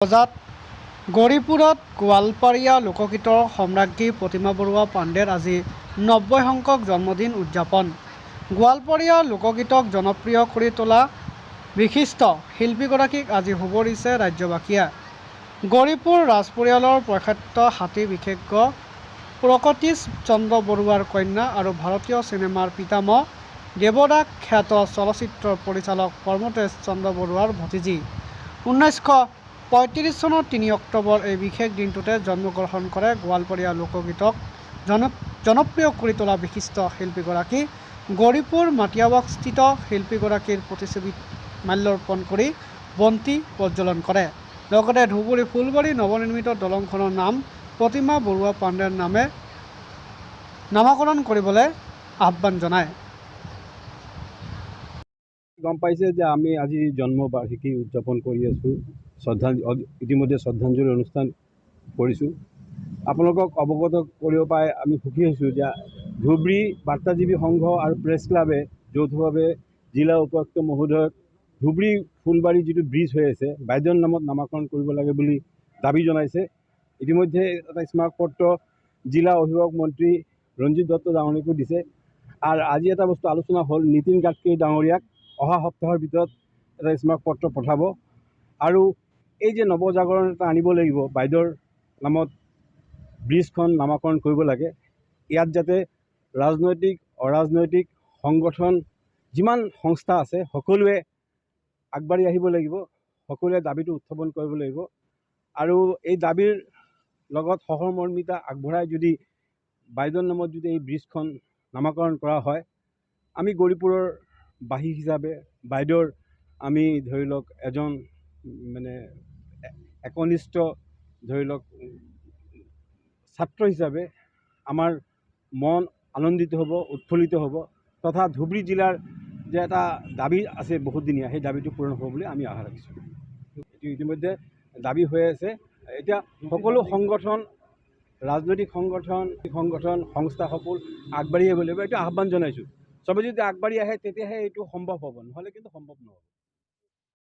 বজাত গৌৰীপুৰত গোৱালপাৰীয়া লোকগীতৰ সম্ৰাজ্ঞী প্ৰতিমা বৰুৱা পাণ্ডেৰ আজি ৯০ সংখ্যক জন্মদিন উদযাপন। গোৱালপাৰীয়া লোকগীতক জনপ্ৰিয় কৰি তোলা বিশিষ্ট শিল্পীগৰাকীক আজি শুভৰিছে ৰাজ্যবাসীয়ে। গৌৰীপুৰ ৰাজপৰিয়ালৰ প্ৰখ্যাত হাতী বিশেষজ্ঞ প্ৰকটিশ চন্দ্ৰ বৰুৱাৰ কন্যা আৰু ভাৰতীয় চিনেমাৰ পিতামহ দেৱদাস খ্যাত চলচ্চিত্ৰৰ পৰিচালক প্ৰমথেশ চন্দ্ৰ বৰুৱাৰ ভতিজী। 1935 চনৰ 3 অক্টোবৰ এই বিশেষ দিনটোতে জন্মগ্ৰহণ কৰে গোৱালপাৰীয়া লোকগীতক জনপ্ৰিয় কৰি তোলা বিশিষ্ট শিল্পীগৰাকী। গৌৰীপুৰ মাটিয়াবাগস্থিত শিল্পীগৰাকীৰ প্ৰতিচ্ছবিত মাল্যাৰ্পণ কৰি বন্তি প্ৰজ্বলন কৰে। লগতে ধুবুৰী ফুলবাৰী নৱনিৰ্মিত দলংখনৰ নাম প্ৰতিমা বৰুৱা পাণ্ডেৰ নামে নামকৰণ কৰিবলৈ আহ্বান জনায়। গম পাইছে যে আমি আজি জন্মবাৰ্ষিকী উদযাপন কৰি আছোঁ। ইতিমধ্যে শ্ৰদ্ধাঞ্জলি অনুষ্ঠান কৰিছোঁ। আপোনালোকক অৱগত কৰিব পাই আমি সুখী হৈছোঁ যে ধুবুৰী বাৰ্তাজীৱী সংঘ আৰু প্ৰেছ ক্লাবে যৌথভাৱে জিলা উপায়ুক্ত মহোদয়ক ধুবুৰী ফুলবাৰী যিটো ব্ৰিজ হৈ আছে বাইদেউৰ নামত নামকৰণ কৰিব লাগে বুলি দাবী জনাইছে। ইতিমধ্যে এটা স্মাৰকপত্ৰ জিলা অভিভাৱক মন্ত্ৰী ৰঞ্জিত দত্ত ডাঙৰীয়াকো দিছে। আৰু আজি এটা বস্তু আলোচনা হ'ল, নীতিন গাডকাৰী ডাঙৰীয়াক অহা সপ্তাহৰ ভিতৰত এটা স্মাৰকপত্ৰ পঠাব আৰু এই যে নৱজাগৰণ এটা আনিব লাগিব, বাইদেউৰ নামত ব্ৰিজখন নামকৰণ কৰিব লাগে। ইয়াত যাতে ৰাজনৈতিক অৰাজনৈতিক সংগঠন যিমান সংস্থা আছে সকলোৱে আগবাঢ়ি আহিব লাগিব, সকলোৱে দাবীটো উত্থাপন কৰিব লাগিব আৰু এই দাবীৰ লগত সহমৰ্মিতা আগবঢ়াই যদি বাইদেউৰ নামত যদি এই ব্ৰিজখন নামকৰণ কৰা হয়, আমি গৌৰীপুৰৰ বাসী হিচাপে বাইদেউৰ আমি ধৰি লওক এজন মানে একনিষ্ঠ ধৰি লওক ছাত্ৰ হিচাপে আমাৰ মন আনন্দিত হ'ব, উৎফুল্লিত হ'ব তথা ধুবুৰী জিলাৰ যে এটা দাবী আছে বহুতদিনীয়া, সেই দাবীটো পূৰণ হ'ব বুলি আমি আশা ৰাখিছোঁ। ইতিমধ্যে দাবী হৈ আছে। এতিয়া সকলো সংগঠন, ৰাজনৈতিক সংগঠন সংস্থা সকল আগবাঢ়ি আহিব লাগিব, এইটো আহ্বান জনাইছোঁ। চবে যদি আগবাঢ়ি আহে তেতিয়াহে এইটো সম্ভৱ হ'ব, নহ'লে কিন্তু সম্ভৱ নহ'ব।